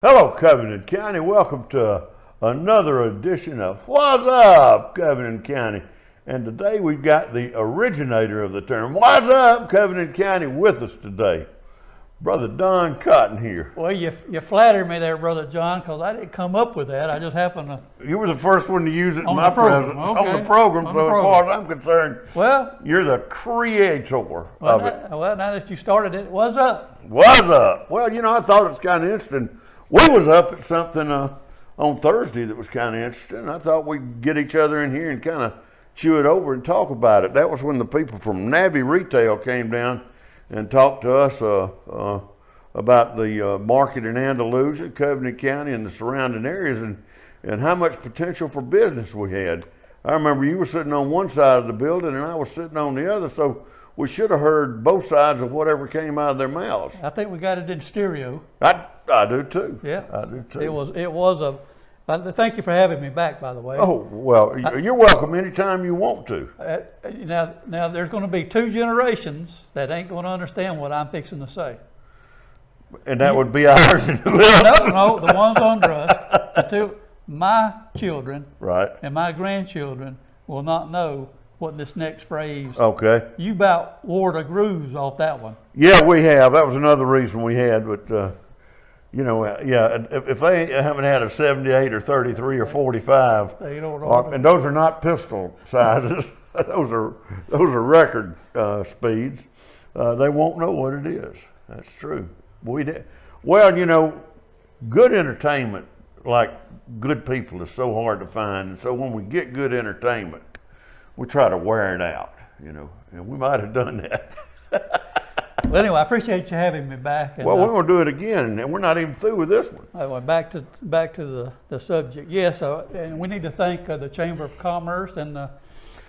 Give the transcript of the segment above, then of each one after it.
Hello, Covington County. Welcome to another edition of What's Up, Covington County. And today we've got the originator of the term What's Up, Covington County with us today, Brother Don Cotton here. Well, you flatter me there, Brother John, because I didn't come up with that. I just happened to. You were the first one to use it in On my the program. presence Okay. on the program, On so the as program. far as I'm concerned, Well, you're the creator of it. now that you started it, what's up? What's up? Well, I thought it was kind of interesting. We was up at something on Thursday that was kind of interesting. I thought we'd get each other in here and kind of chew it over and talk about it. That was when the people from Navy Retail came down and talked to us about the market in Andalusia, Covington County, and the surrounding areas, and how much potential for business we had. I remember you were sitting on one side of the building and I was sitting on the other, so we should have heard both sides of whatever came out of their mouths. I think we got it in stereo. I do too. Yeah, I do too. It was a. Thank you for having me back, by the way. Oh, well, you're welcome anytime you want to. Now there's going to be two generations that ain't going to understand what I'm fixing to say. And that would be ours. No, the ones under us, my children, Right. and my grandchildren will not know what this next phrase. Okay. You about wore the grooves off that one. Yeah, we have. That was another reason we had, but if they haven't had a 78 or 33 or 45, They don't know. and those are not pistol sizes, those are record speeds, they won't know what it is. That's true. Well, good entertainment, like good people, is so hard to find. And so when we get good entertainment, we try to wear it out, and we might have done that. Well, anyway, I appreciate you having me back. And, Well, we're going to do it again, and we're not even through with this one. back to the subject. Yes, and we need to thank the Chamber of Commerce and the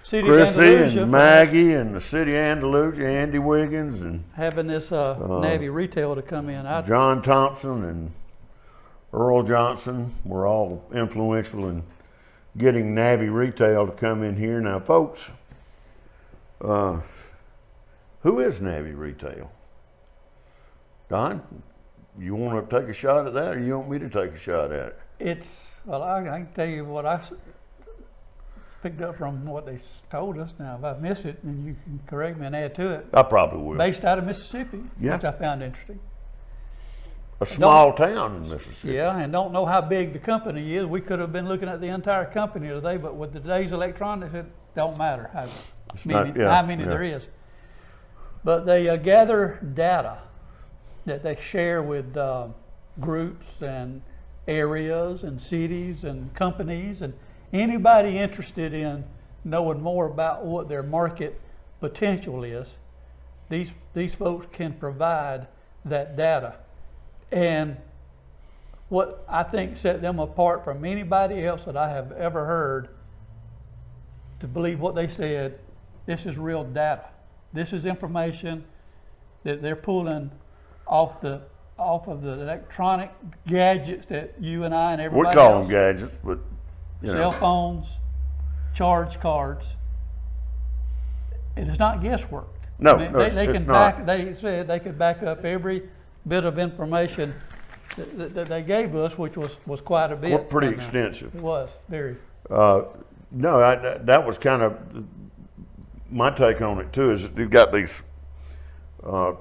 City of Chrissy Andalusia and Maggie and the City of Andalusia, Andy Wiggins and having this Navy Retail to come in. John Thompson and Earl Johnson were all influential in getting Navy Retail to come in here. Now, folks, who is Navy Retail? Don, you want to take a shot at that, or you want me to take a shot at it? I can tell you what I picked up from what they told us. Now, if I miss it, then you can correct me and add to it. I probably will. Based out of Mississippi, Yeah. which I found interesting. A small town in Mississippi. Yeah, and don't know how big the company is. We could have been looking at the entire company today, but with today's electronics, it don't matter how many there is. But they gather data that they share with groups and areas and cities and companies and anybody interested in knowing more about what their market potential is. These folks can provide that data. And what I think set them apart from anybody else that I have ever heard to believe what they said, this is real data. This is information that they're pulling off of the electronic gadgets that you and I and everybody We call else, them gadgets, but cell phones, charge cards. It is not guesswork. No, I mean, no, they it's can not. They said they could back up every bit of information that they gave us, which was quite a bit. Pretty And, extensive. It was very. No, that was kind of my take on it too. Is you've got these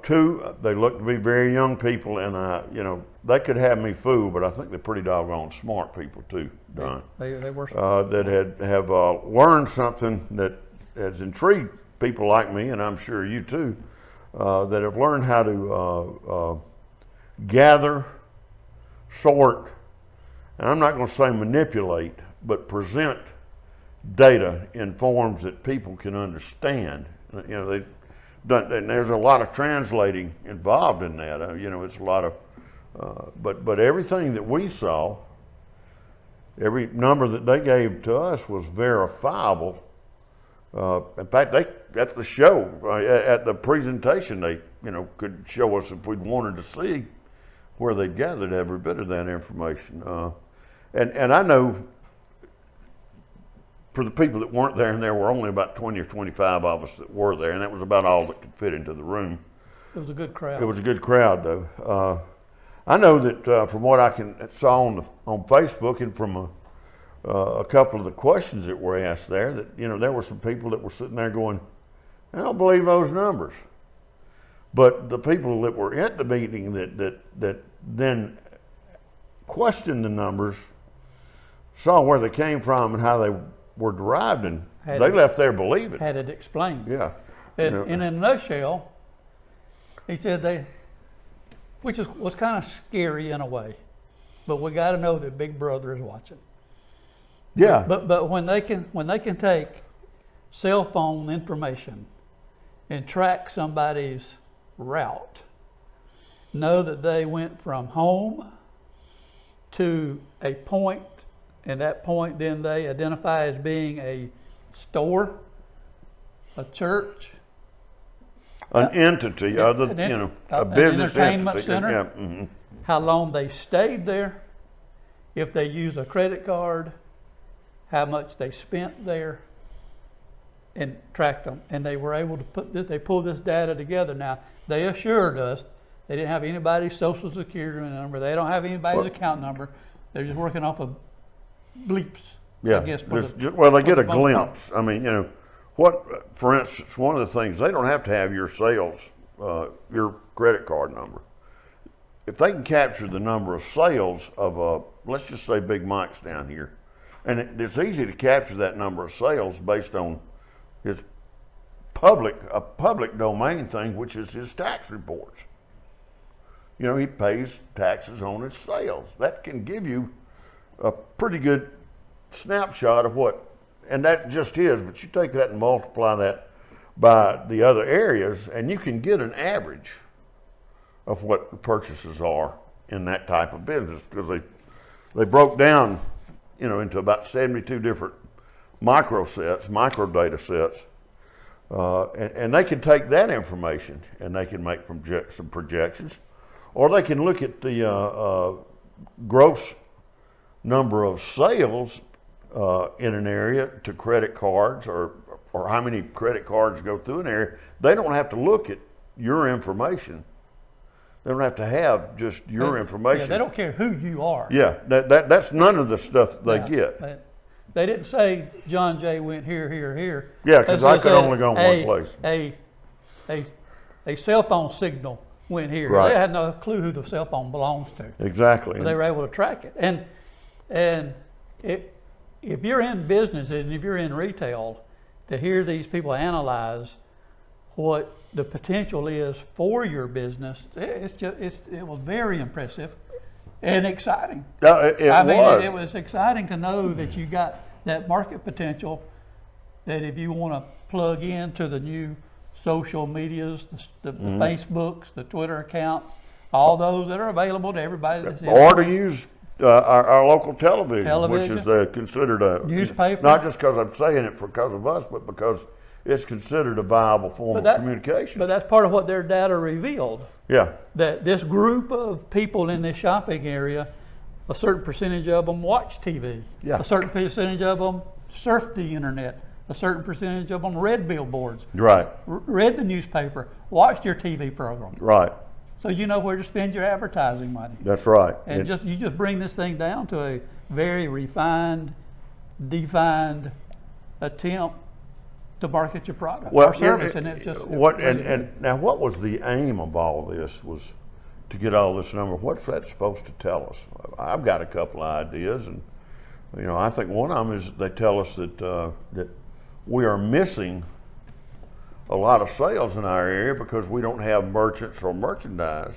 two. They look to be very young people, and they could have me fooled, but I think they're pretty doggone smart people too, Don. They were. That have learned something that has intrigued people like me, and I'm sure you too, that have learned how to gather, sort, and I'm not going to say manipulate, but present data in forms that people can understand. They've done, and there's a lot of translating involved in that. It's a lot of, but everything that we saw, every number that they gave to us was verifiable. In fact, at the show, at the presentation, they could show us if we'd wanted to see where they gathered every bit of that information. And I know for the people that weren't there, and there were only about 20 or 25 of us that were there, and that was about all that could fit into the room. It was a good crowd. It was a good crowd, though. I know that from what I saw on Facebook and from a couple of the questions that were asked there, that there were some people that were sitting there going, I don't believe those numbers. But the people that were at the meeting that then questioned the numbers saw where they came from and how they were derived, and they left there believing. Had it explained. Yeah. And in a nutshell, he said which was kind of scary in a way, but we got to know that Big Brother is watching. Yeah. But when they can take cell phone information and track somebody's route, know that they went from home to a point, and that point then they identify as being a store, a church, an entity, a business entertainment entity. center. Yeah. Mm-hmm. How long they stayed there, if they use a credit card, how much they spent there, and tracked them. And they were able to they pulled this data together. Now, they assured us they didn't have anybody's social security number. They don't have anybody's account number. They're just working off of bleeps. Yeah. I guess they get a glimpse. I mean, for instance, one of the things, they don't have to have your sales, your credit card number. If they can capture the number of sales of let's just say Big Mike's down here, and it's easy to capture that number of sales based on his public domain thing, which is his tax reports. He pays taxes on his sales. That can give you a pretty good snapshot of and that just is, but you take that and multiply that by the other areas, and you can get an average of what the purchases are in that type of business, because they broke down, into about 72 different micro data sets, and they can take that information and they can make some projections, or they can look at the gross number of sales in an area to credit cards, or how many credit cards go through an area. They don't have to look at your information. They don't have to have just your information. Yeah, they don't care who you are. Yeah, that's none of the stuff they get. They didn't say John Jay went here, here, here. Yeah, because I could only go in one place. A cell phone signal went here. Right. They had no clue who the cell phone belongs to. Exactly. But they were able to track it. And if you're in business and if you're in retail, to hear these people analyze what the potential is for your business, it was very impressive and exciting. It was exciting to know that you got that market potential, that if you want to plug into the new social medias, the Facebooks, the Twitter accounts, all those that are available to everybody. Or to use our local television, which is considered a newspaper. Not just because I'm saying it because of us, but because it's considered a viable form of communication. But that's part of what their data revealed. Yeah. That this group of people in this shopping area, a certain percentage of them watch TV. Yeah. A certain percentage of them surf the internet. A certain percentage of them read billboards. Right. Read the newspaper. Watched your TV program. Right. So you know where to spend your advertising money. That's right. And you just bring this thing down to a very refined, defined attempt to market your product or service, and it just now what was the aim of all this? Was to get all this number. What's that supposed to tell us? I've got a couple of ideas, and I think one of them is they tell us that we are missing a lot of sales in our area because we don't have merchants or merchandise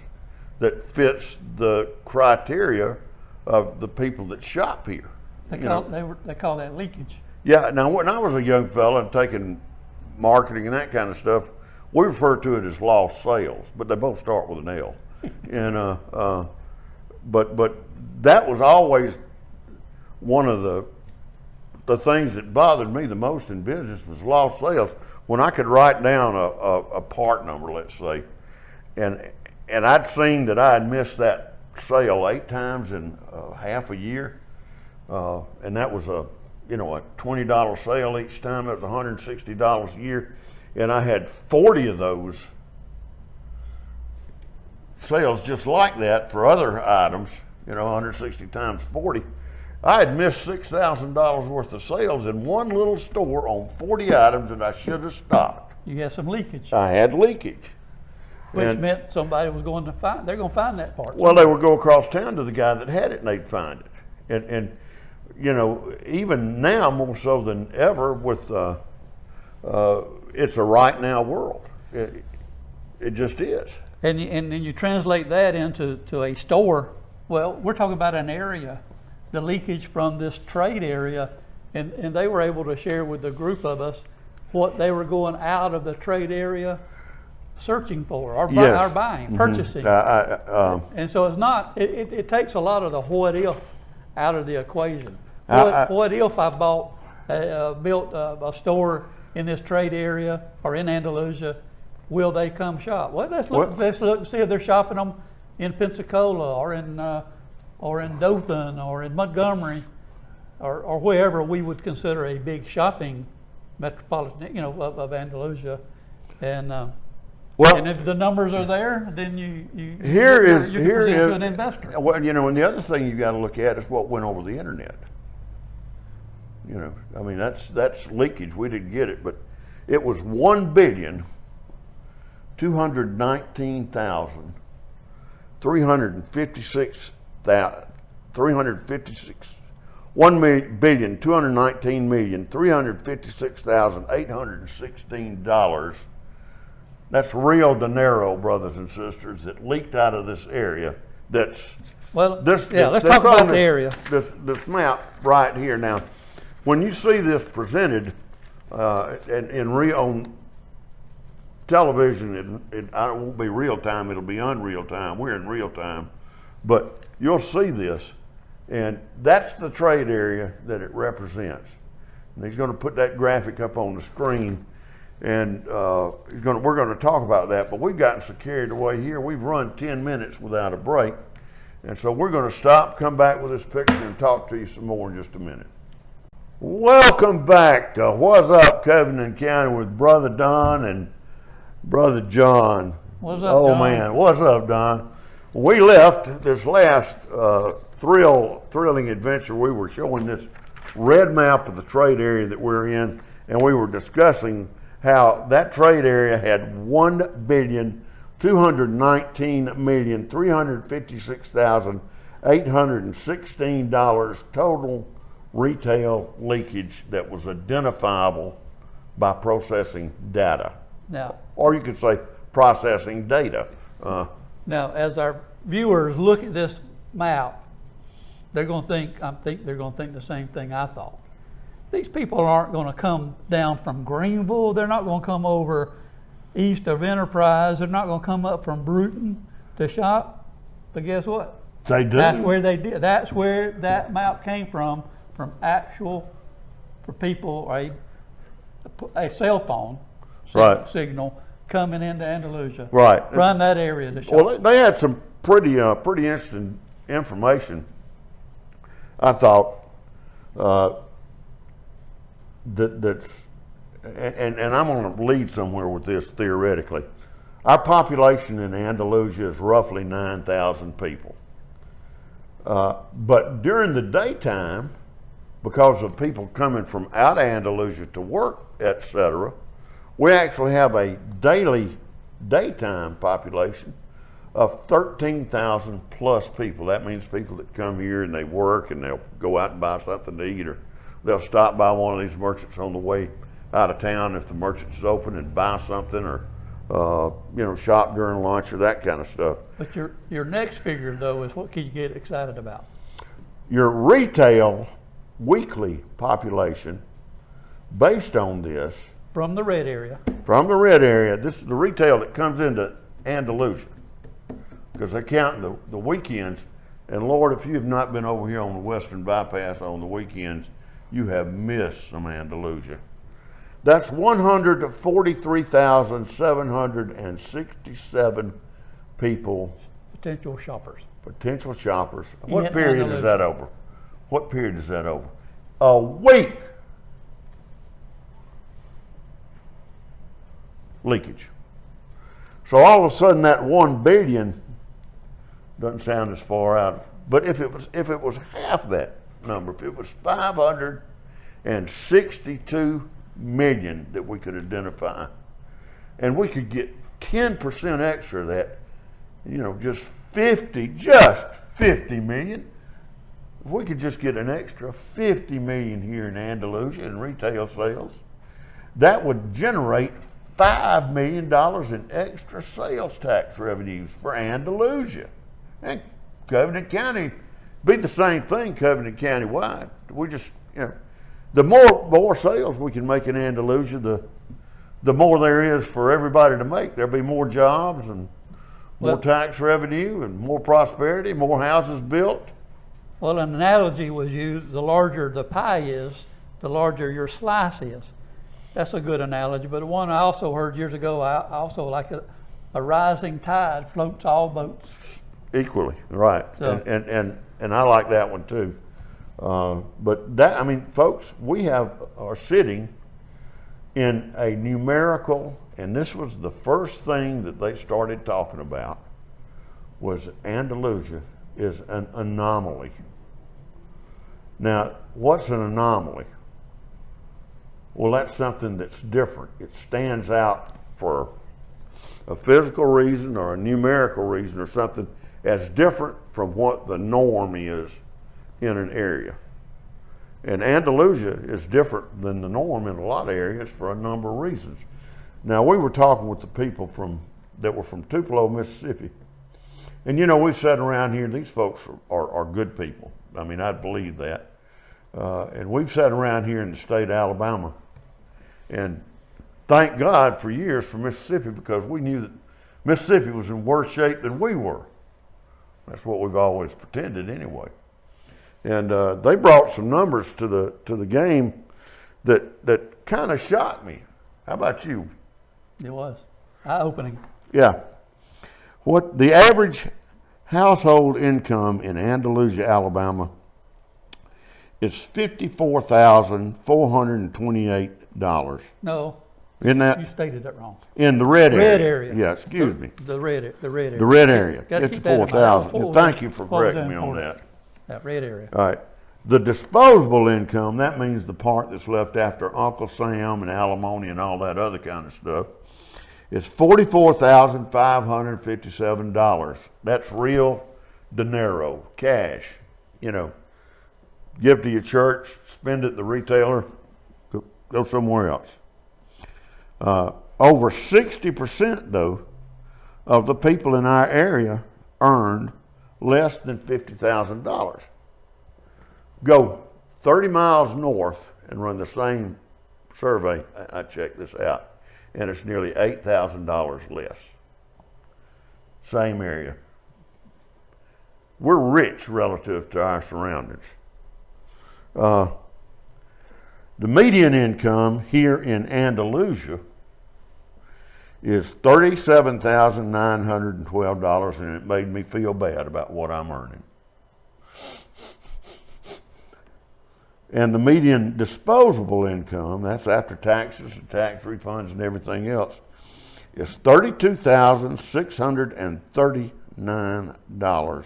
that fits the criteria of the people that shop here. They call that leakage. Yeah. Now, when I was a young fella and taking marketing and that kind of stuff, we refer to it as lost sales, but they both start with an L. And but that was always one of the things that bothered me the most in business was lost sales. When I could write down a part number, let's say, and I'd seen that I had missed that sale 8 times in half a year, and that was a $20 sale each time. That was $160 a year, and I had 40 of those sales just like that for other items, 160 times 40. I had missed $6,000 worth of sales in one little store on 40 items that I should have stocked. You had some leakage. I had leakage. Which meant somebody was going to find, they're going to find that part. Well, they would go across town to the guy that had it and they'd find it. And even now more so than ever with, it's a right now world. It just is. And then you translate that into a store. Well, we're talking about an area, the leakage from this trade area, and they were able to share with a group of us what they were going out of the trade area searching for, or buying, purchasing. And so it's not, it takes a lot of the what if out of the equation. What if I built a store in this trade area or in Andalusia, will they come shop? Well, let's look and see if they're shopping them in Pensacola or in Dothan or in Montgomery or wherever we would consider a big shopping metropolitan, of Andalusia. And and if the numbers are there, then you to an investor. Well, and the other thing you got to look at is what went over the internet. I mean, that's leakage. We didn't get it, but it was 1,219,356,816. That's Rio de Janeiro, brothers and sisters, that leaked out of this area. Let's talk about the area. This map right here. Now, when you see this presented in on television, it won't be real time. It'll be unreal time. We're in real time, but you'll see this, and that's the trade area that it represents. And he's going to put that graphic up on the screen. And we're going to talk about that, but we've gotten so carried away here. We've run 10 minutes without a break. And so we're going to stop, come back with this picture, and talk to you some more in just a minute. Welcome back to What's Up, Covington County, with Brother Don and Brother John. What's up, Don? Oh, man. What's up, Don? We left this last thrilling adventure. We were showing this red map of the trade area that we're in, and we were discussing how that trade area had $1,219,356,816 total retail leakage that was identifiable by processing data. Now, or you could say processing data. Now, as our viewers look at this map, they're going to think the same thing I thought. These people aren't going to come down from Greenville. They're not going to come over east of Enterprise. They're not going to come up from Bruton to shop. But guess what? They do. That's where they did. That's where that map came from actual, for people, a cell phone signal coming into Andalusia. Right. From that area to shop. Well, they had some pretty interesting information, I thought. That's and I'm going to lead somewhere with this theoretically. Our population in Andalusia is roughly 9,000 people. But during the daytime, because of people coming from out of Andalusia to work, etc., we actually have a daytime population of 13,000 plus people. That means people that come here and they work and they'll go out and buy something to eat, or they'll stop by one of these merchants on the way out of town if the merchant's open and buy something, or shop during lunch or that kind of stuff. But your next figure, though, is what can you get excited about? Your retail weekly population, based on this. From the red area. From the red area. This is the retail that comes into Andalusia, because they count the weekends. And Lord, if you have not been over here on the Western Bypass on the weekends, you have missed some Andalusia. That's 143,767 people. Potential shoppers. What period is that over? What period is that over? A week. Leakage. So all of a sudden that 1 billion doesn't sound as far out. But if it was half that number, if it was 562 million that we could identify, and we could get 10% extra of that, just 50 million. If we could just get an extra 50 million here in Andalusia in retail sales, that would generate $5 million in extra sales tax revenues for Andalusia. And Covenant County be the same thing, Covenant County wide. We just, the more sales we can make in Andalusia, the more there is for everybody to make. There'll be more jobs and more tax revenue and more prosperity, more houses built. Well, an analogy was used, the larger the pie is, the larger your slice is. That's a good analogy, but one I also heard years ago, I also like a rising tide floats all boats. Equally, right. So, and I like that one too. But folks, we are sitting in a numerical, and this was the first thing that they started talking about, was Andalusia is an anomaly. Now, what's an anomaly? Well, that's something that's different. It stands out for a physical reason or a numerical reason or something as different from what the norm is in an area. And Andalusia is different than the norm in a lot of areas for a number of reasons. Now, we were talking with the people that were from Tupelo, Mississippi. And we've sat around here, these folks are good people. I'd believe that. And we've sat around here in the state of Alabama. And thank God for years for Mississippi, because we knew that Mississippi was in worse shape than we were. That's what we've always pretended anyway. And they brought some numbers to the game that kind of shocked me. How about you? It was eye-opening. Yeah. What the average household income in Andalusia, Alabama, is $54,428. No. Isn't that? You stated that wrong. In the red area. Red area. Yeah, excuse me. The red area. The red area. 54,000. Thank you for Pull correcting me on that. That red area. All right. The disposable income, that means the part that's left after Uncle Sam and alimony and all that other kind of stuff, is $44,557. That's real dinero, cash. Give to your church, spend it at the retailer, go somewhere else. Over 60%, though, of the people in our area earned less than $50,000. Go 30 miles north and run the same survey. I checked this out, and it's nearly $8,000 less. Same area. We're rich relative to our surroundings. The median income here in Andalusia is $37,912, and it made me feel bad about what I'm earning. And the median disposable income, that's after taxes and tax refunds and everything else, is $32,639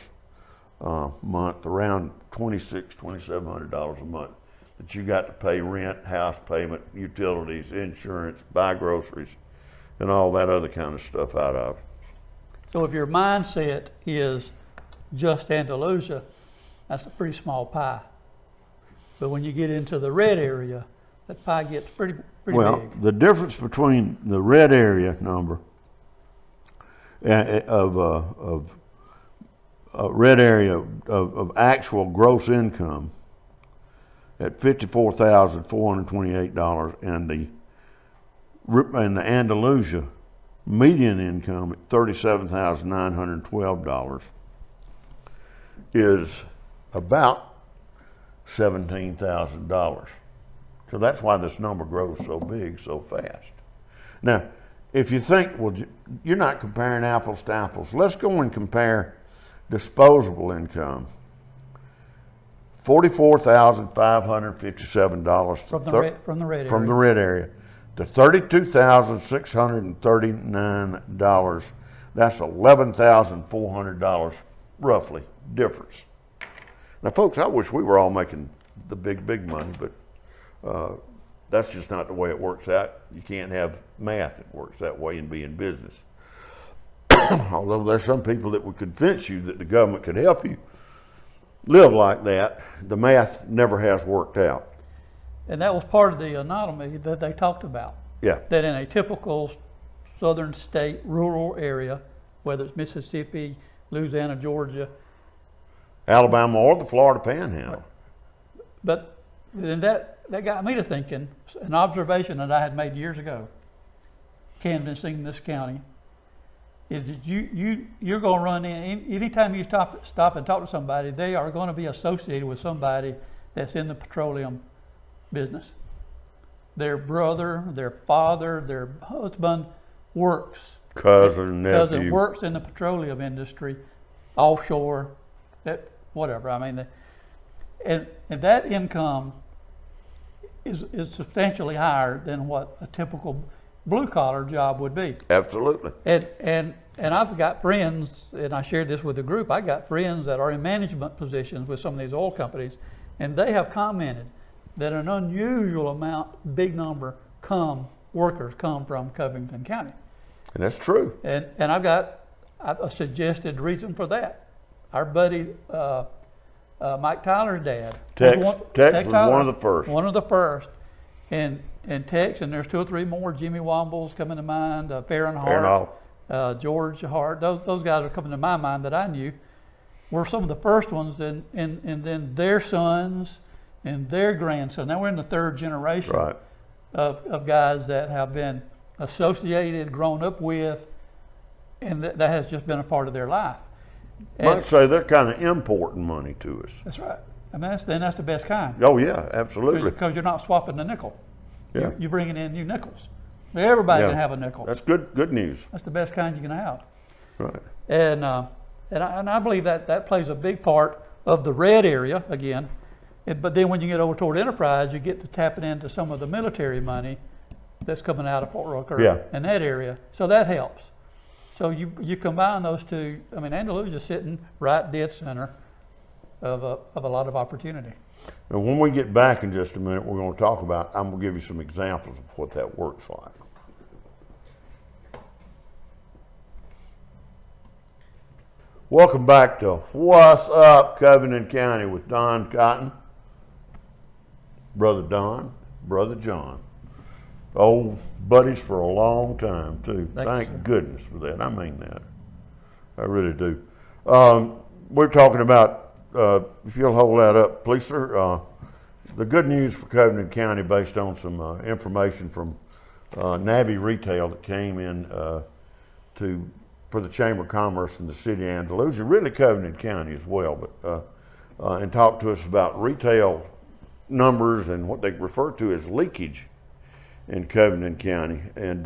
a month, around $2,700 a month, that you got to pay rent, house payment, utilities, insurance, buy groceries, and all that other kind of stuff out of. So if your mindset is just Andalusia, that's a pretty small pie. But when you get into the red area, that pie gets pretty big. Well, the difference between the red area number of red area of actual gross income at $54,428 and the Andalusia median income at $37,912 is about $17,000. So that's why this number grows so big so fast. Now, if you think, well, you're not comparing apples to apples, let's go and compare disposable income. $44,557 from the red area to $32,639. That's $11,400 roughly difference. Now, folks, I wish we were all making the big money, but that's just not the way it works out. You can't have math that works that way and be in business. Although there's some people that would convince you that the government could help you live like that, the math never has worked out. And that was part of the anomaly that they talked about. Yeah. That in a typical southern state rural area, whether it's Mississippi, Louisiana, Georgia, Alabama, or the Florida Panhandle. But then that got me to thinking, an observation that I had made years ago, canvassing this county, is that you're going to run in, anytime you stop and talk to somebody, they are going to be associated with somebody that's in the petroleum business. Their brother, their father, their husband works. Cousin, nephew. Cousin works in the petroleum industry, offshore, whatever. I mean, and that income is substantially higher than what a typical blue collar job would be. Absolutely. And I've got friends, and I shared this with the group. I got friends that are in management positions with some of these oil companies, and they have commented that an unusual amount, big number, workers come from Covington County. And that's true. And I've got a suggested reason for that. Our buddy Mike Tyler's dad. Tex was one of the first. One of the first. And Tex, and there's 2 or 3 more. Jimmy Womble's coming to mind. Farron Hart, George Hart. Those guys are coming to my mind that I knew were some of the first ones. And then their sons and their grandsons. Now we're in the 3rd generation right. of guys that have been associated, grown up with, and that has just been a part of their life. Might say they're kind of importing money to us. That's right. I mean, that's the best kind. Oh yeah, absolutely. Because you're not swapping the nickel. Yeah. You're bringing in new nickels. Everybody can have a nickel. That's good news. That's the best kind you can have. Right. And I believe that plays a big part of the red area again. But then when you get over toward enterprise, you get to tapping into some of the military money that's coming out of Fort Rucker in that area. So that helps. So you combine those two. I mean, Andalusia's sitting right dead center of a lot of opportunity. And when we get back in just a minute, we're going to talk about, I'm going to give you some examples of what that works like. Welcome back to What's Up, Covington County with Don Cotton, Brother Don, Brother John. Old buddies for a long time, too. Thank goodness for that. I mean that. I really do. We're talking about, if you'll hold that up, please, sir, the good news for Covington County based on some information from Navy Retail that came in for the Chamber of Commerce in the city of Andalusia, really Covington County as well, but and talked to us about retail numbers and what they refer to as leakage in Covington County. And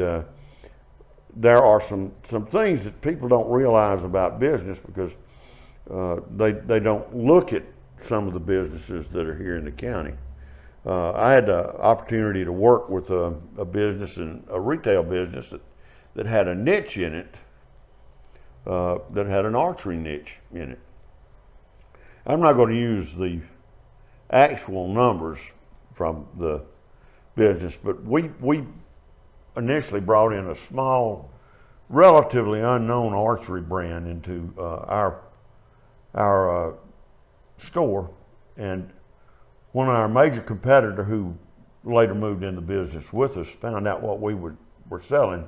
there are some things that people don't realize about business because they don't look at some of the businesses that are here in the county. I had the opportunity to work with a business, and a retail business that had a niche in it, that had an archery niche in it. I'm not going to use the actual numbers from the business, but we initially brought in a small, relatively unknown archery brand into our store, and one of our major competitor, who later moved into business with us, found out what we were selling.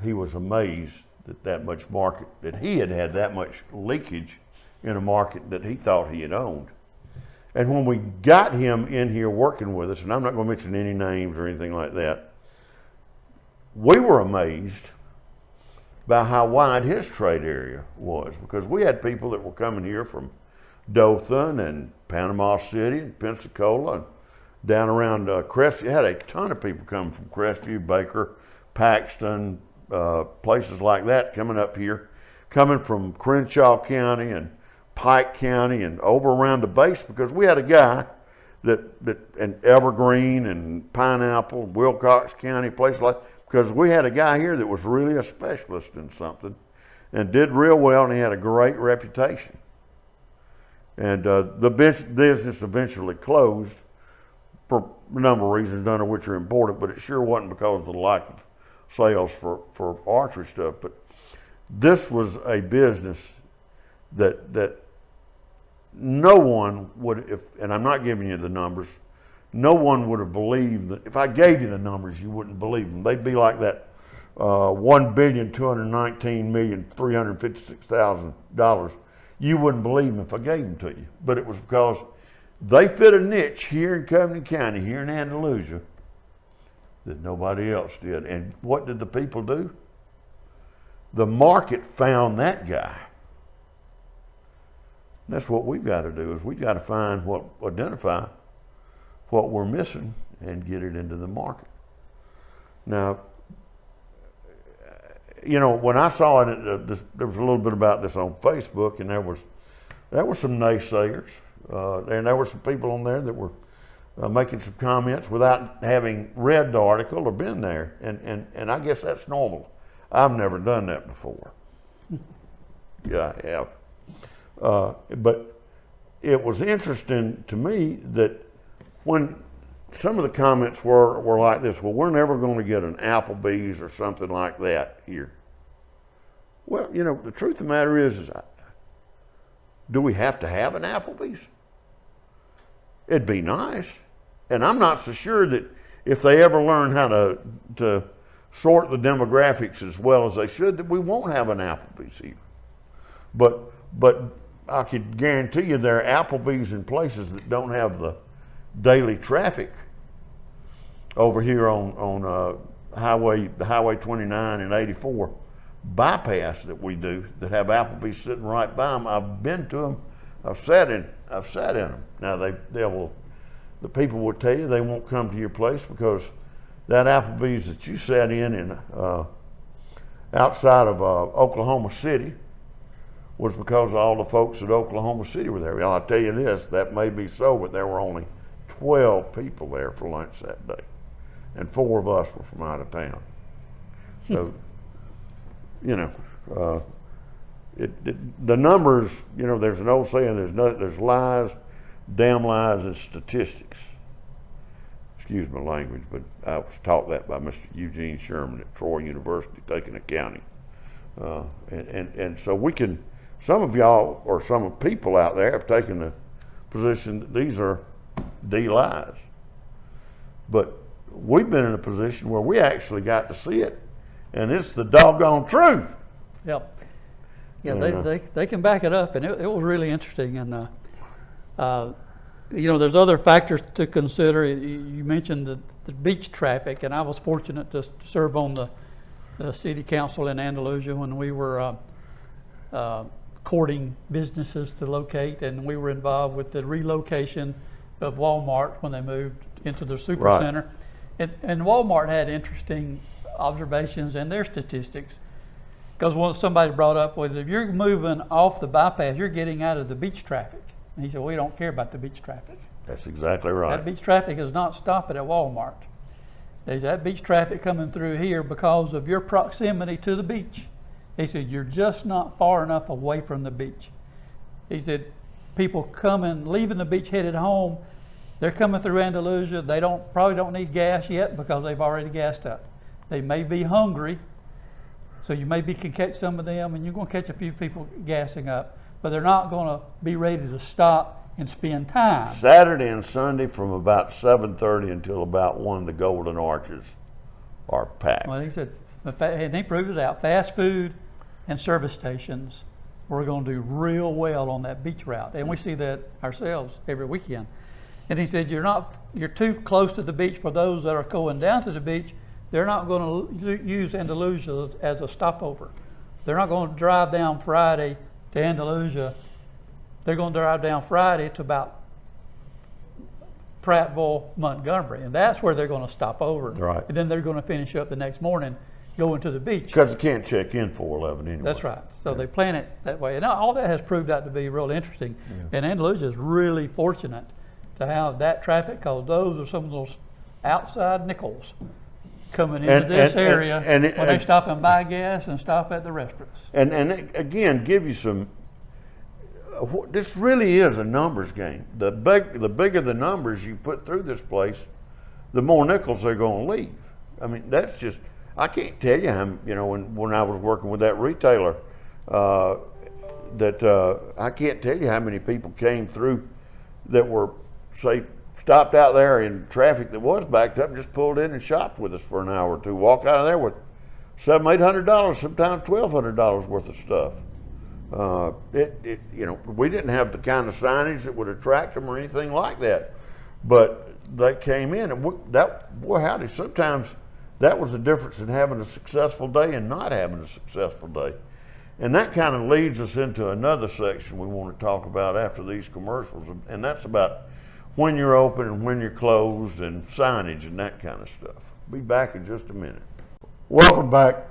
He was amazed that he had that much leakage in a market that he thought he had owned. And when we got him in here working with us, and I'm not going to mention any names or anything like that, we were amazed by how wide his trade area was, because we had people that were coming here from Dothan and Panama City and Pensacola and down around Crestview. Had a ton of people coming from Crestview, Baker, Paxton, places like that coming up here, coming from Crenshaw County and Pike County and over around the base, because we had a guy and Evergreen and Pineapple, Wilcox County, places like, because we had a guy here that was really a specialist in something, and did real well, and he had a great reputation. And the business eventually closed for a number of reasons, none of which are important, but it sure wasn't because of the lack of sales for archery stuff. But this was a business that no one would, and I'm not giving you the numbers, no one would have believed that. If I gave you the numbers, you wouldn't believe them. They'd be like that $1,219,356,000. You wouldn't believe them if I gave them to you. But it was because they fit a niche here in Covington County, here in Andalusia, that nobody else did. And what did the people do? The market found that guy. And that's what we've got to do, is we've got to identify what we're missing and get it into the market. Now, you know, when I saw it, there was a little bit about this on Facebook, and there were some naysayers, and there were some people on there that were making some comments without having read the article or been there, and I guess that's normal. I've never done that before. Yeah, I have. But it was interesting to me that when some of the comments were like this, well, we're never going to get an Applebee's or something like that here. Well, you know, the truth of the matter is do we have to have an Applebee's? It'd be nice. And I'm not so sure that if they ever learn how to sort the demographics as well as they should, that we won't have an Applebee's here. But I could guarantee you there are Applebee's in places that don't have the daily traffic over here on Highway 29 and 84 bypass that we do, that have Applebee's sitting right by them. I've been to them. I've sat in them. Now the people will tell you they won't come to your place because that Applebee's that you sat in outside of Oklahoma City was because all the folks at Oklahoma City were there. Well, I'll tell you this, that may be so, but there were only 12 people there for lunch that day, and 4 of us were from out of town. So, you know, the numbers, you know, there's an old saying, there's lies, damn lies, and statistics. Excuse my language, but I was taught that by Mr. Eugene Sherman at Troy University, taking accounting. And so we can, some of y'all, or some of people out there have taken the position that these are lies. But we've been in a position where we actually got to see it, and it's the doggone truth. Yep. Yeah, they can back it up, and it was really interesting. And you know, there's other factors to consider. You mentioned the beach traffic, and I was fortunate to serve on the city council in Andalusia when we were courting businesses to locate, and we were involved with the relocation of Walmart when they moved into their supercenter. Right. And Walmart had interesting observations and their statistics, because somebody brought up, well, if you're moving off the bypass, you're getting out of the beach traffic. And he said, we don't care about the beach traffic. That's exactly right. That beach traffic is not stopping at Walmart. There's that beach traffic coming through here because of your proximity to the beach. He said, you're just not far enough away from the beach. He said, people leaving the beach headed home, they're coming through Andalusia. They probably don't need gas yet because they've already gassed up. They may be hungry, so you maybe can catch some of them, and you're going to catch a few people gassing up, but they're not going to be ready to stop and spend time. Saturday and Sunday from about 7:30 until about 1, the Golden Arches are packed. Well, he said, and he proved it out, fast food and service stations, we're going to do real well on that beach route. And we see that ourselves every weekend. And he said, you're too close to the beach for those that are going down to the beach. They're not going to use Andalusia as a stopover. They're not going to drive down Friday to Andalusia. They're going to drive down Friday to about Prattville, Montgomery, and that's where they're going to stop over. Right. And then they're going to finish up the next morning, going to the beach. Because they can't check in 411 anyway. That's right. So they plan it that way. And all that has proved out to be real interesting. Yeah. And Andalusia is really fortunate to have that traffic, because those are some of those outside nickels coming into this area and when they stop and buy gas and stop at the restaurants. And again, give you some. This really is a numbers game. The bigger the numbers you put through this place, the more nickels they're going to leave. I mean, that's just, I can't tell you how, when I was working with that retailer, I can't tell you how many people came through that were, say, stopped out there in traffic that was backed up and just pulled in and shopped with us for an hour or two, walk out of there with $700-800, sometimes $1,200 worth of stuff. We didn't have the kind of signage that would attract them or anything like that, but they came in, and howdy, sometimes that was the difference in having a successful day and not having a successful day. And that kind of leads us into another section we want to talk about after these commercials, and that's about when you're open and when you're closed and signage and that kind of stuff. Be back in just a minute. Welcome back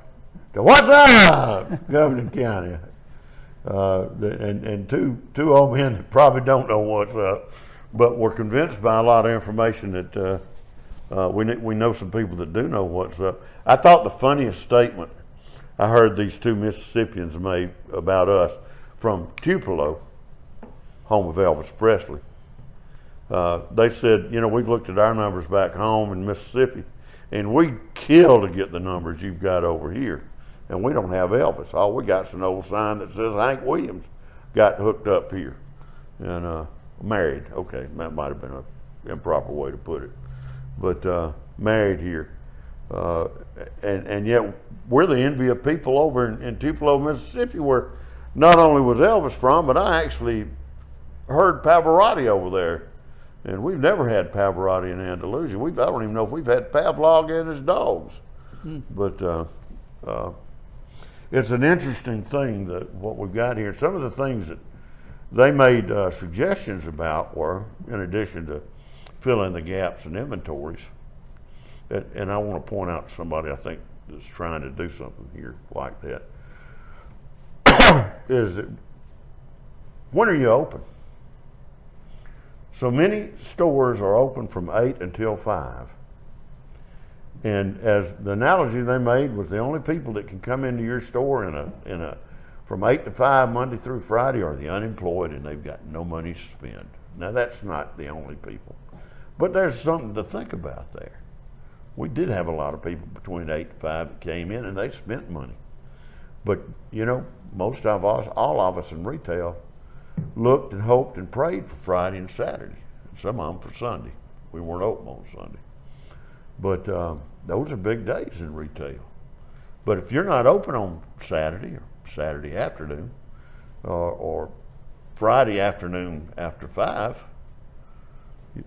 to What's Up, Governor County. And two old men that probably don't know what's up, but we're convinced by a lot of information that we know some people that do know what's up. I thought the funniest statement I heard these two Mississippians made about us from Tupelo, home of Elvis Presley. They said, we've looked at our numbers back home in Mississippi, and we kill to get the numbers you've got over here. And we don't have Elvis. All we got's an old sign that says Hank Williams got hooked up here and married. Okay, that might have been an improper way to put it, but married here. And yet we're the envy of people over in Tupelo, Mississippi, where not only was Elvis from, but I actually heard Pavarotti over there. And we've never had Pavarotti in Andalusia. I don't even know if we've had Pavlov and his dogs. But it's an interesting thing that what we've got here. Some of the things that they made suggestions about were, in addition to filling the gaps in inventories, and I want to point out to somebody I think that's trying to do something here like that, is that when are you open? So many stores are open from 8 until 5. And as the analogy they made was the only people that can come into your store from 8 to 5 Monday through Friday are the unemployed, and they've got no money to spend. Now that's not the only people, but there's something to think about there. We did have a lot of people between 8 and 5 that came in and they spent money. But most of us, all of us in retail, looked and hoped and prayed for Friday and Saturday, and some of them for Sunday. We weren't open on Sunday. But those are big days in retail. But if you're not open on Saturday or Saturday afternoon or Friday afternoon after 5,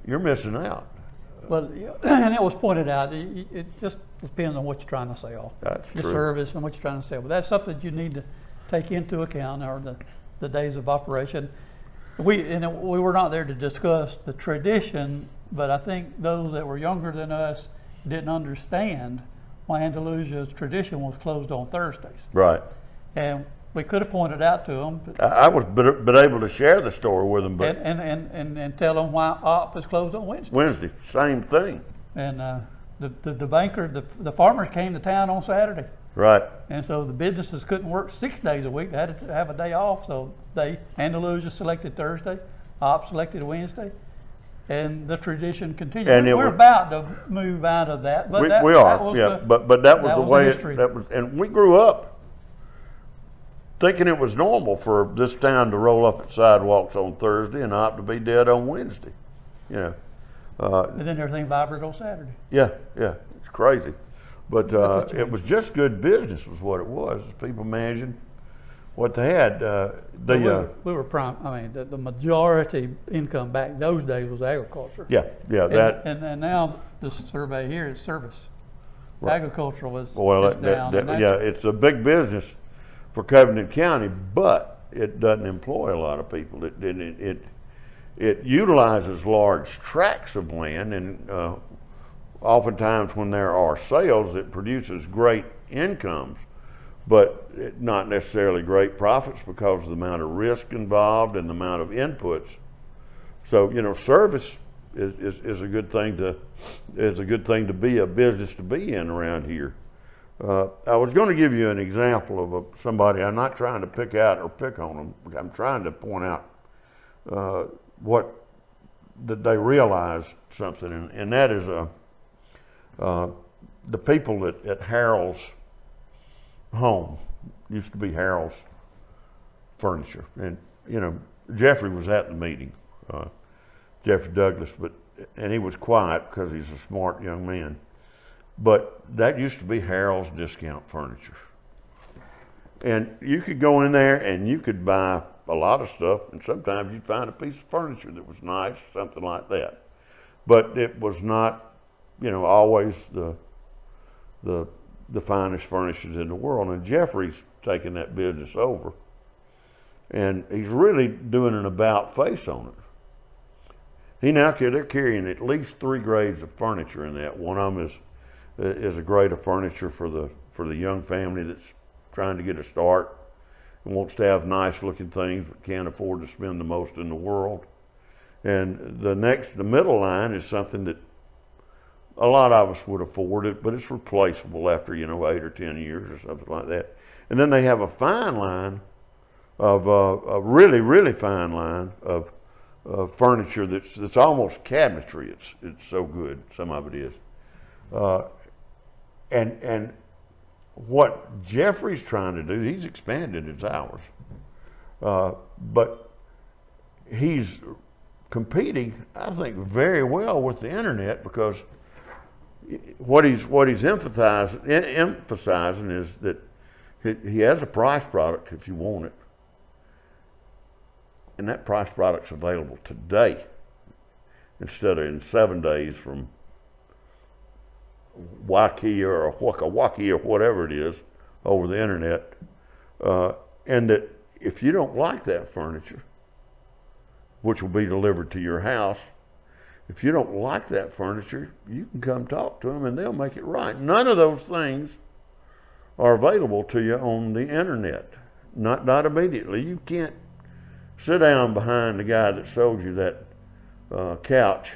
you're missing out. Well, and it was pointed out, it just depends on what you're trying to sell. That's your true. Service and what you're trying to sell. But that's something that you need to take into account, or the days of operation. We were not there to discuss the tradition, but I think those that were younger than us didn't understand why Andalusia's tradition was closed on Thursdays. Right. And we could have pointed out to them. I was been able to share the story with them, but and tell them why OP is closed on Wednesday. Wednesday, same thing. And the banker, the farmers came to town on Saturday. Right. And so the businesses couldn't work 6 days a week. They had to have a day off. So Andalusia selected Thursday, OP selected Wednesday, and the tradition continued. And we're about to move out of that. But we are, yeah. But that was the way that was, and we grew up thinking it was normal for this town to roll up at sidewalks on Thursday and OP to be dead on Wednesday. And then everything vibrant on Saturday. Yeah, it's crazy. But it was just good business was what it was. People managing what they had. We were prime. I mean, the majority income back those days was agriculture. Yeah, And now the survey here is service. Right. Agriculture was down. It's a big business for Covenant County, but it doesn't employ a lot of people. It utilizes large tracts of land, and oftentimes when there are sales, it produces great incomes, but not necessarily great profits because of the amount of risk involved and the amount of inputs. So, service is a good thing to be a business to be in around here. I was going to give you an example of somebody. I'm not trying to pick out or pick on them. I'm trying to point out that they realized something, and that is the people at Harold's home used to be Harold's Furniture, and Jeffrey was at the meeting, Jeffrey Douglas, and he was quiet because he's a smart young man. But that used to be Harold's Discount Furniture. And you could go in there and you could buy a lot of stuff, and sometimes you'd find a piece of furniture that was nice, something like that. But it was not, always the finest furnishings in the world. And Jeffrey's taking that business over, and he's really doing an about face on it. They're carrying at least 3 grades of furniture in that. One of them is a grade of furniture for the young family that's trying to get a start and wants to have nice looking things but can't afford to spend the most in the world. And the middle line is something that a lot of us would afford it, but it's replaceable after 8 or 10 years or something like that. And then they have a fine line of a really, really fine line of furniture that's almost cabinetry. It's so good, some of it is. And what Jeffrey's trying to do, he's expanded his hours, but he's competing, I think, very well with the internet, because what he's emphasizing is that he has a price product if you want it, and that price product's available today instead of in 7 days from Waukee or whatever it is over the internet, and that if you don't like that furniture, which will be delivered to your house, if you don't like that furniture, you can come talk to them and they'll make it right. None of those things are available to you on the internet, not immediately. You can't sit down behind the guy that sold you that couch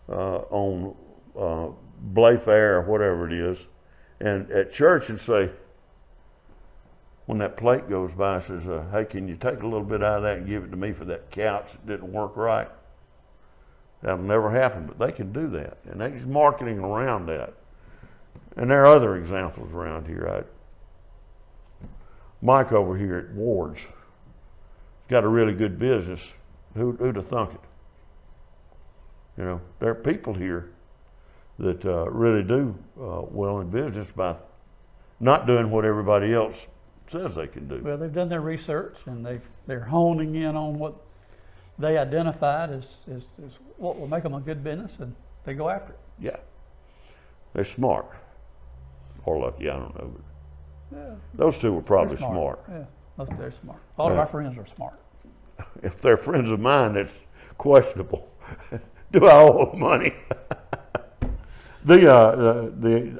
on Blayfair or whatever it is, and at church, and say, when that plate goes by, says, hey, can you take a little bit out of that and give it to me for that couch that didn't work right? That'll never happen, but they can do that, and they're marketing around that. And there are other examples around here. Mike over here at Ward's got a really good business. Who'd have thunk it? There are people here that really do well in business by not doing what everybody else says they can do. Well, they've done their research, and they're honing in on what they identified as what will make them a good business, and they go after it. Yeah, they're smart, or lucky, I don't know. But yeah, those two were probably smart. Yeah, they're smart. All of our friends are smart. If they're friends of mine, that's questionable. Do I owe them money? The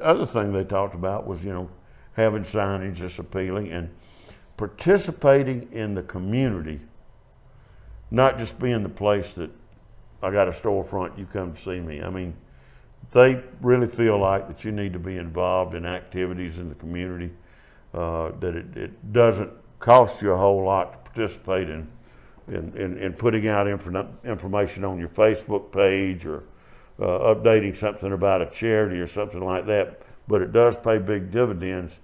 other thing they talked about was, having signage that's appealing and participating in the community, not just being the place that I got a storefront, you come to see me. I mean, they really feel like that you need to be involved in activities in the community, that it doesn't cost you a whole lot to participate in putting out information on your Facebook page or updating something about a charity or something like that, but it does pay big dividends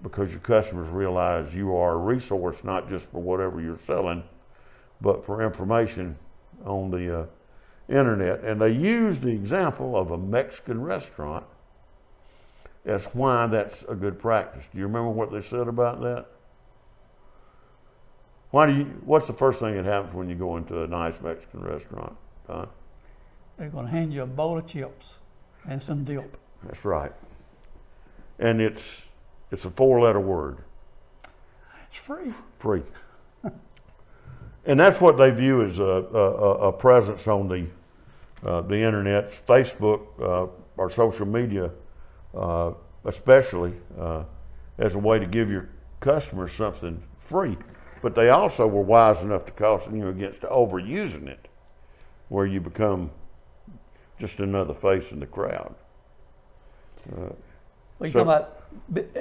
because your customers realize you are a resource, not just for whatever you're selling, but for information on the internet. And they use the example of a Mexican restaurant as why that's a good practice. Do you remember what they said about that? What's the first thing that happens when you go into a nice Mexican restaurant? They're going to hand you a bowl of chips and some dip. That's right. And it's a 4-letter word. It's free. Free. And that's what they view as a presence on the internet, Facebook, or social media, especially, as a way to give your customers something free. But they also were wise enough to caution you against overusing it, where you become just another face in the crowd. Well, you talk about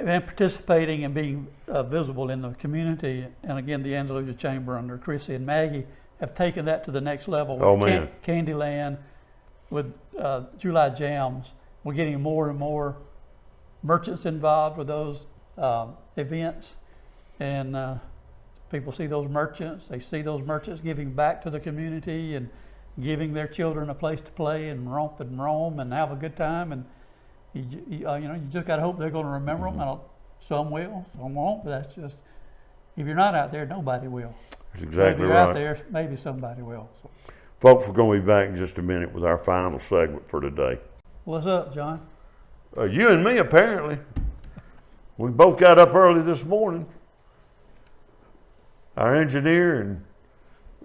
participating and being visible in the community, and again, the Andalusia Chamber under Chrissy and Maggie have taken that to the next level with Candyland, with July Jams. We're getting more and more merchants involved with those events, and people see those merchants. They see those merchants giving back to the community and giving their children a place to play and romp and roam and have a good time. And you just got to hope they're going to remember them. Some will, some won't. But that's just, if you're not out there, nobody will. That's exactly right. If you're out there, maybe somebody will. So. Folks, we're going to be back in just a minute with our final segment for today. What's up, John? You and me, apparently. We both got up early this morning. Our engineer and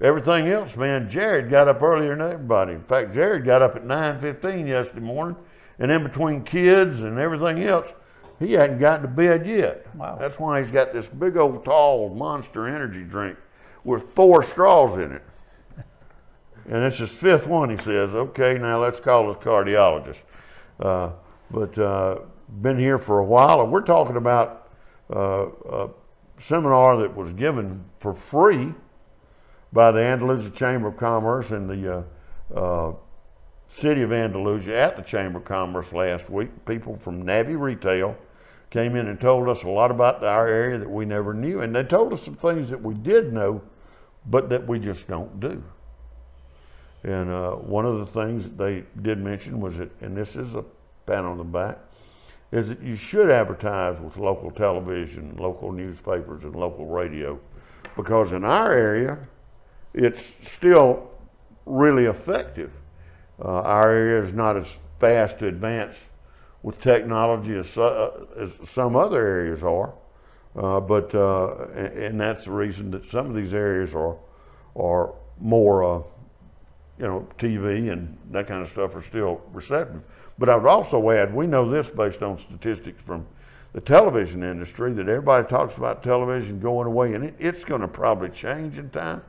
everything else, man, Jared got up earlier than everybody. In fact, Jared got up at 9:15 yesterday morning, and in between kids and everything else, he hadn't gotten to bed yet. Wow. That's why he's got this big old tall Monster energy drink with 4 straws in it. And it's his 5th one, he says. Okay, now let's call his cardiologist. But been here for a while, and we're talking about a seminar that was given for free by the Andalusia Chamber of Commerce and the City of Andalusia at the Chamber of Commerce last week. People from Navy Retail came in and told us a lot about our area that we never knew, and they told us some things that we did know, but that we just don't do. And one of the things that they did mention was that, and this is a pat on the back, is that you should advertise with local television, local newspapers, and local radio, because in our area, it's still really effective. Our area is not as fast to advance with technology as some other areas are, and that's the reason that some of these areas are more, TV and that kind of stuff are still receptive. But I would also add, we know this based on statistics from the television industry, that everybody talks about television going away, and it's going to probably change in time.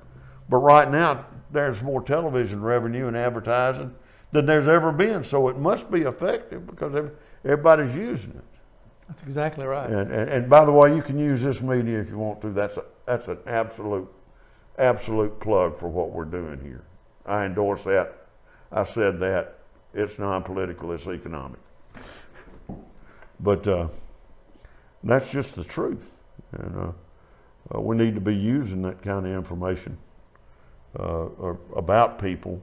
But right now, there's more television revenue and advertising than there's ever been, so it must be effective because everybody's using it. That's exactly right. And by the way, you can use this media if you want to. That's an absolute plug for what we're doing here. I endorse that. I said that. It's non-political, it's economic. But that's just the truth. And we need to be using that kind of information about people.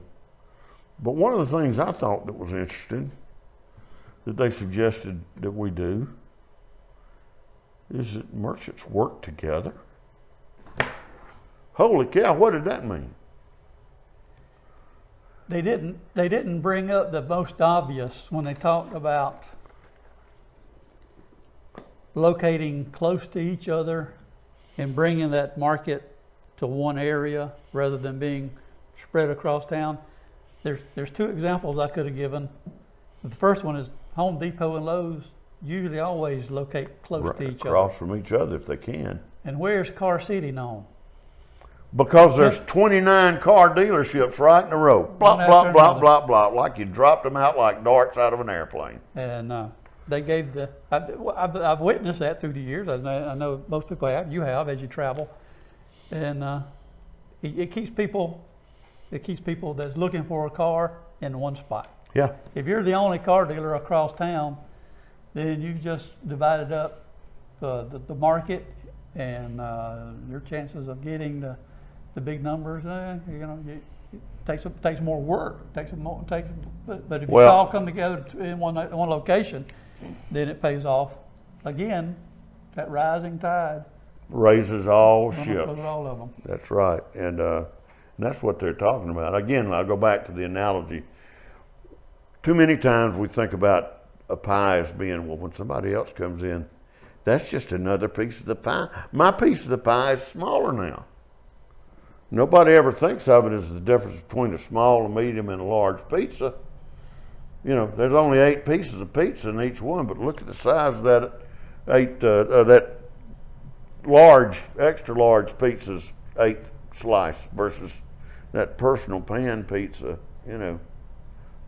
But one of the things I thought that was interesting that they suggested that we do is that merchants work together. Holy cow, what did that mean? They didn't bring up the most obvious when they talked about locating close to each other and bringing that market to one area rather than being spread across town. There's 2 examples I could have given. The first one is Home Depot and Lowe's usually always locate close to each other. Across from each other if they can. And where's Car City known? Because there's 29 car dealerships right in a row. Blop, blop, blop, blop, blop, like you dropped them out like darts out of an airplane. And they gave I've witnessed that through the years. I know most people have. You have as you travel. And it keeps people that's looking for a car in one spot. Yeah. If you're the only car dealer across town, then you've just divided up the market, and your chances of getting the big numbers, it takes more work. But if you all come together in one location, then it pays off. Again, that rising tide raises all ships. All of them. That's right, and that's what they're talking about. Again, I'll go back to the analogy. Too many times we think about a pie as being, well, when somebody else comes in, that's just another piece of the pie. My piece of the pie is smaller now. Nobody ever thinks of it as the difference between a small, a medium, and a large pizza. There's only 8 pieces of pizza in each one, but look at the size of that large, extra large pizza's 8th slice versus that personal pan pizza.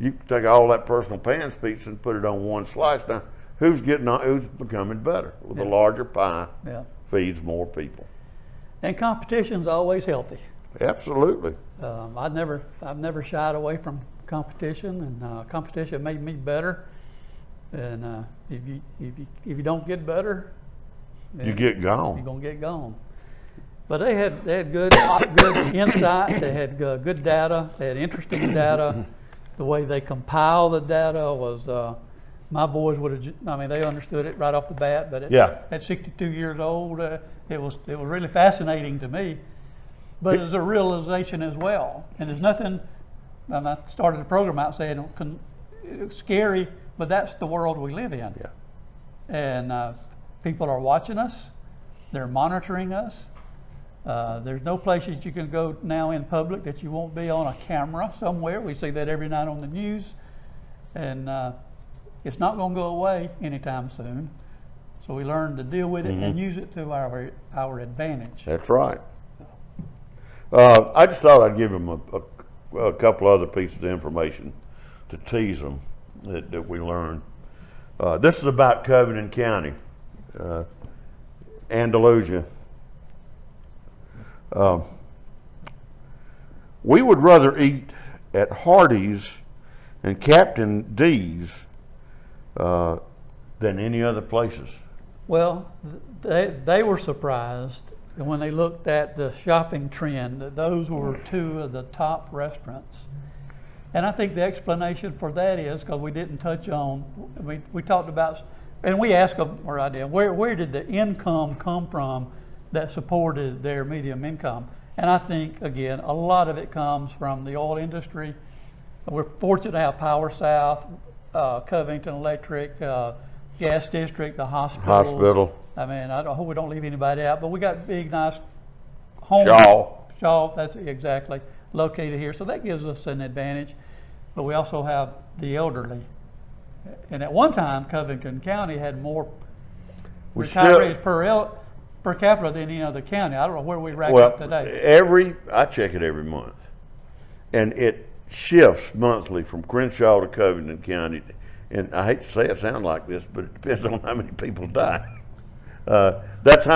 You take all that personal pan pizza and put it on one slice. Now, who's becoming better? Well, the larger pie feeds more people. And competition's always healthy. Absolutely. I've never shied away from competition, and competition made me better. And if you don't get better, you get gone. You're gonna get gone. But they had good insight. They had good data. They had interesting data. The way they compile the data was, my boys would have. I mean, they understood it right off the bat. But at 62 years old, it was really fascinating to me. But it was a realization as well. And there's nothing. And I started the program out saying it's scary, but that's the world we live in. Yeah. And people are watching us. They're monitoring us. There's no places you can go now in public that you won't be on a camera somewhere. We see that every night on the news. And it's not going to go away anytime soon. So we learn to deal with it and use it to our advantage. That's right. I just thought I'd give them a couple other pieces of information to tease them that we learned. This is about Covington County, Andalusia. We would rather eat at Hardee's and Captain D's than any other places. Well, they were surprised when they looked at the shopping trend that those were two of the top restaurants. And I think the explanation for that is because we didn't touch on, we talked about, and we asked them, or I did, where did the income come from that supported their medium income? And I think, again, a lot of it comes from the oil industry. We're fortunate to have Power South, Covington Electric, Gas District, the hospital. I mean, I hope we don't leave anybody out, but we got big, nice homes. Shaw, that's exactly, located here. So that gives us an advantage. But we also have the elderly. And at one time, Covington County had more retirees per capita than any other county. I don't know where we rank up today. I check it every month. And it shifts monthly from Crenshaw to Covington County. And I hate to say it sound like this, but it depends on how many people die. That's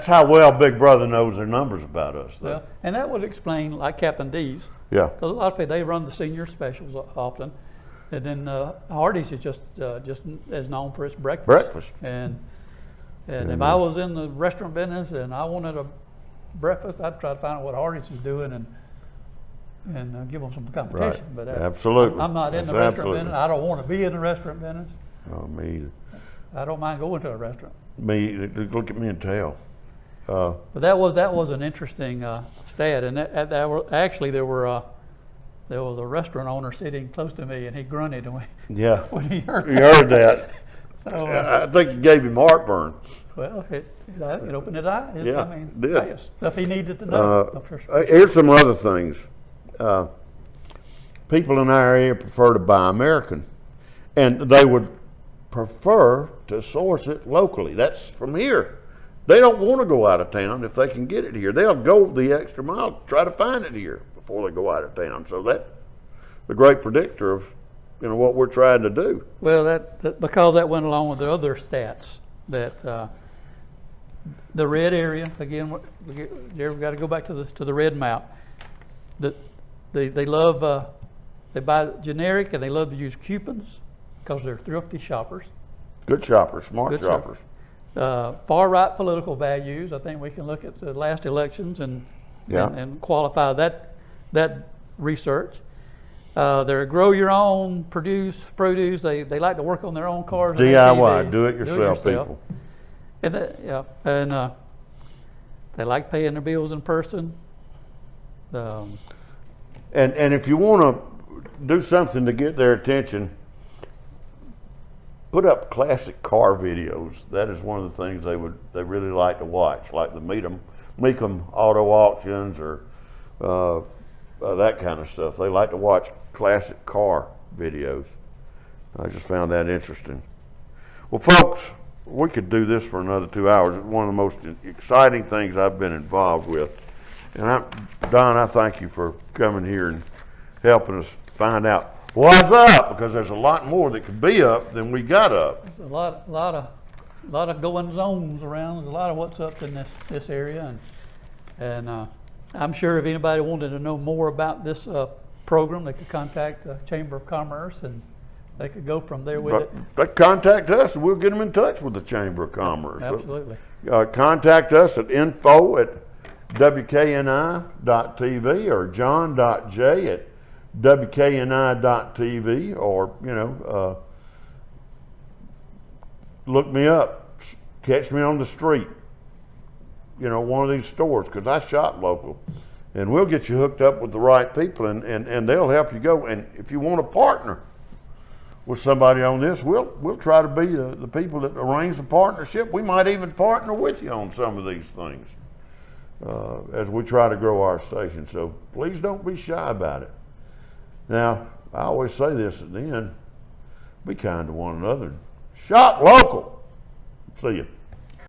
how well Big Brother knows their numbers about us. Well, and that would explain, like Captain D's. Yeah. Because a lot of people, they run the senior specials often. And then Hardee's is just as known for its breakfast. And if I was in the restaurant business and I wanted a breakfast, I'd try to find out what Hardee's is doing and give them some competition. Right. But absolutely. I'm not in the restaurant business. I don't want to be in the restaurant business. Oh, me either. I don't mind going to a restaurant. Me, look at me and tell. But that was an interesting stat, and there was a restaurant owner sitting close to me, and he grunted when he heard that. You heard that. So, I think it gave him heartburn. Well, it opened his eyes. Yeah, I mean, it did. Stuff he needed to know. Here's some other things. People in our area prefer to buy American, and they would prefer to source it locally. That's from here. They don't want to go out of town if they can get it here. They'll go the extra mile to try to find it here before they go out of town. So that's the great predictor of what we're trying to do. Well, that because that went along with the other stats that the red area again. We've got to go back to the red map. They love they buy generic and they love to use coupons because they're thrifty shoppers. Good shoppers, smart shoppers. Far right political values. I think we can look at the last elections and qualify that research. They're grow your own produce. They like to work on their own cars. DIY, do it yourself people. And they like paying their bills in person. And if you want to do something to get their attention, put up classic car videos. That is one of the things they really like to watch, like the Meekum auto auctions or that kind of stuff. They like to watch classic car videos. I just found that interesting. Well, folks, we could do this for another 2 hours. It's one of the most exciting things I've been involved with. And Don, I thank you for coming here and helping us find out What's up? Because there's a lot more that could be up than we got up. There's a lot of going zones around. There's a lot of what's up in this area, and I'm sure if anybody wanted to know more about this program, they could contact the Chamber of Commerce, and they could go from there with it. They contact us, and we'll get them in touch with the Chamber of Commerce. Absolutely. Contact us at info@WKNI.tv or john.j@WKNI.tv, or look me up, catch me on the street, one of these stores, because I shop local, and we'll get you hooked up with the right people, and they'll help you go. And if you want to partner with somebody on this, we'll try to be the people that arrange the partnership. We might even partner with you on some of these things as we try to grow our station. So please don't be shy about it. Now, I always say this at the end: be kind to one another. Shop local. See you.